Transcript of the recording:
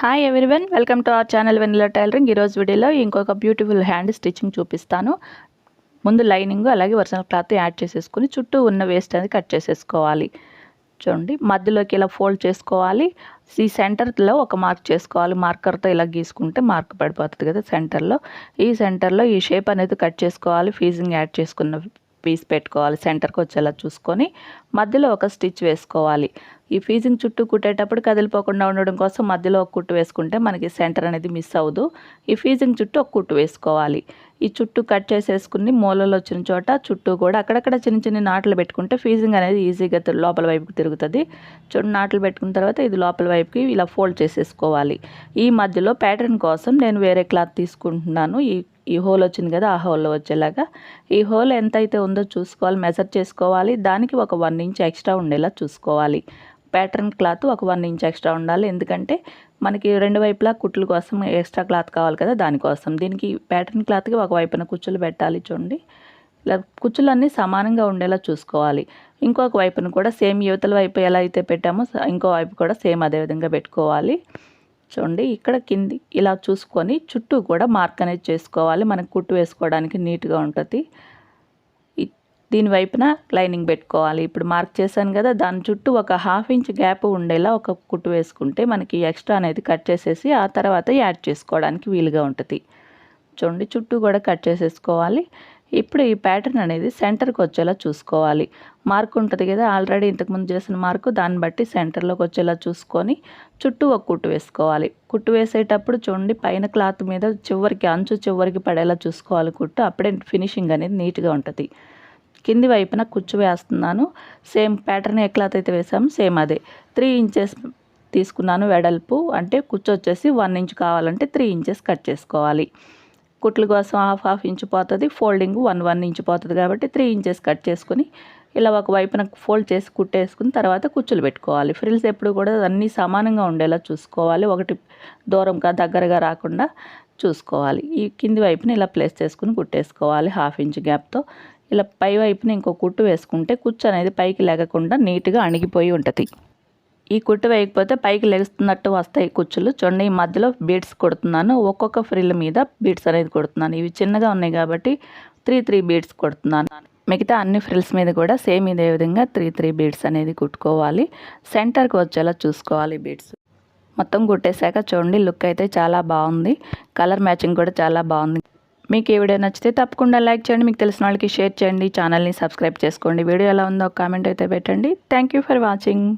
Hi everyone, welcome to our channel vanilla tailoring. ఈరోజు వీడియోలో ఇంకొక బ్యూటిఫుల్ హ్యాండ్ స్టిచ్చింగ్ చూపిస్తాను. ముందు లైనింగ్ అలాగే ఒరిజినల్ క్లాత్ యాడ్ చేసేసుకుని చుట్టూ ఉన్న వేస్ట్ అనేది కట్ చేసేసుకోవాలి. చూడండి, మధ్యలోకి ఇలా ఫోల్డ్ చేసుకోవాలి. ఈ సెంటర్లో ఒక మార్క్ చేసుకోవాలి. మార్కర్తో ఇలా గీసుకుంటే మార్క్ పడిపోతుంది కదా సెంటర్లో. ఈ సెంటర్లో ఈ షేప్ అనేది కట్ చేసుకోవాలి. ఫీజింగ్ యాడ్ చేసుకున్న పీస్ పెట్టుకోవాలి. సెంటర్కి వచ్చేలా చూసుకొని మధ్యలో ఒక స్టిచ్ వేసుకోవాలి. ఈ ఫీజింగ్ చుట్టూ కుట్టేటప్పుడు కదిలిపోకుండా ఉండడం కోసం మధ్యలో ఒక కుట్టు వేసుకుంటే మనకి సెంటర్ అనేది మిస్ అవ్వదు. ఈ ఫీజింగ్ చుట్టూ ఒక కుట్టు వేసుకోవాలి. ఈ చుట్టూ కట్ చేసేసుకుని మూలలో వచ్చిన చోట చుట్టూ కూడా అక్కడక్కడ చిన్న చిన్న నాట్లు పెట్టుకుంటే ఫీజింగ్ అనేది ఈజీగా లోపల వైపుకి తిరుగుతుంది. చూడండి, నాట్లు పెట్టుకున్న తర్వాత ఇది లోపల వైపుకి ఇలా ఫోల్డ్ చేసేసుకోవాలి. ఈ మధ్యలో ప్యాటర్న్ కోసం నేను వేరే క్లాత్ తీసుకుంటున్నాను. ఈ హోల్ వచ్చింది కదా, ఆ హోల్లో వచ్చేలాగా ఈ హోల్ ఎంత అయితే ఉందో చూసుకోవాలి, మెజర్ చేసుకోవాలి. దానికి ఒక 1 ఇంచ్ ఎక్స్ట్రా ఉండేలా చూసుకోవాలి. ప్యాటర్న్ క్లాత్ ఒక 1 ఇంచ్ ఎక్స్ట్రా ఉండాలి. ఎందుకంటే మనకి రెండు వైపులా కుట్ల కోసం ఎక్స్ట్రా క్లాత్ కావాలి కదా, దానికోసం. దీనికి ప్యాటర్న్ క్లాత్కి ఒక వైపున కుచ్చులు పెట్టాలి. చూడండి, ఇలా కుచ్చులన్నీ సమానంగా ఉండేలా చూసుకోవాలి. ఇంకొక వైపున కూడా సేమ్ యువతల వైపు ఎలా అయితే పెట్టామో ఇంకో వైపు కూడా సేమ్ అదే విధంగా పెట్టుకోవాలి. చూడండి, ఇక్కడ కింది ఇలా చూసుకొని చుట్టూ కూడా మార్క్ అనేది చేసుకోవాలి. మనకు కుట్టు వేసుకోవడానికి నీట్గా ఉంటుంది. దీని వైపున లైనింగ్ పెట్టుకోవాలి. ఇప్పుడు మార్క్ చేశాను కదా, దాని చుట్టూ ఒక 1/2 ఇంచ్ గ్యాప్ ఉండేలా ఒక కుట్టు వేసుకుంటే మనకి ఎక్స్ట్రా అనేది కట్ చేసేసి ఆ తర్వాత యాడ్ చేసుకోవడానికి వీలుగా ఉంటుంది. చూడండి, చుట్టూ కూడా కట్ చేసేసుకోవాలి. ఇప్పుడు ఈ ప్యాటర్న్ అనేది సెంటర్కి వచ్చేలా చూసుకోవాలి. మార్క్ ఉంటుంది కదా, ఆల్రెడీ ఇంతకుముందు చేసిన మార్కు, దాన్ని బట్టి సెంటర్లోకి వచ్చేలా చూసుకొని చుట్టూ ఒక కుట్టు వేసుకోవాలి. కుట్టు వేసేటప్పుడు చూడండి, పైన క్లాత్ మీద చివరికి అంచు చివరికి పడేలా చూసుకోవాలి కుట్టు. అప్పుడే ఫినిషింగ్ అనేది నీట్గా ఉంటుంది. కింది వైపున కుచ్చు వేస్తున్నాను. సేమ్ ప్యాటర్న్ ఏ క్లాత్ అయితే వేసాము సేమ్ అదే 3 ఇంచెస్ తీసుకున్నాను వెడల్పు. అంటే కుచ్చు వచ్చేసి 1 ఇంచ్ కావాలంటే 3 ఇంచెస్ కట్ చేసుకోవాలి. కుట్ల కోసం హాఫ్ ఇంచ్ పోతుంది, ఫోల్డింగ్ 1 ఇంచ్ పోతుంది కాబట్టి 3 ఇంచెస్ కట్ చేసుకొని ఇలా ఒక వైపున ఫోల్డ్ చేసి కుట్టేసుకుని తర్వాత కుచ్చులు పెట్టుకోవాలి. ఫ్రిల్స్ ఎప్పుడు కూడా అన్నీ సమానంగా ఉండేలా చూసుకోవాలి. ఒకటి దూరంగా దగ్గరగా రాకుండా చూసుకోవాలి. ఈ కింది వైపున ఇలా ప్లేస్ చేసుకుని కుట్టేసుకోవాలి 1/2 ఇంచ్ గ్యాప్తో. ఇలా పై వైపున ఇంకో కుట్టు వేసుకుంటే కుచ్చు అనేది పైకి లెగకుండా నీట్గా అణిగిపోయి ఉంటుంది. ఈ కుట్టు వేయకపోతే పైకి లెగుస్తున్నట్టు వస్తాయి కుచ్చులు. చూడండి, ఈ మధ్యలో బీడ్స్ కొడుతున్నాను. ఒక్కొక్క ఫ్రిల్ మీద బీడ్స్ అనేది కొడుతున్నాను. ఇవి చిన్నగా ఉన్నాయి కాబట్టి 3 బీడ్స్ కొడుతున్నాను. మిగతా అన్ని ఫ్రిల్స్ మీద కూడా సేమ్ ఇదే విధంగా 3 బీడ్స్ అనేది కుట్టుకోవాలి. సెంటర్కి వచ్చేలా చూసుకోవాలి బీడ్స్. మొత్తం కుట్టేశాక చూడండి, లుక్ అయితే చాలా బాగుంది. కలర్ మ్యాచింగ్ కూడా చాలా బాగుంది. మీకు ఈ వీడియో నచ్చితే తప్పకుండా లైక్ చేయండి. మీకు తెలిసిన వాళ్ళకి షేర్ చేయండి. ఛానల్ని సబ్స్క్రైబ్ చేసుకోండి. వీడియో ఎలా ఉందో కామెంట్ అయితే పెట్టండి. Thank you for watching.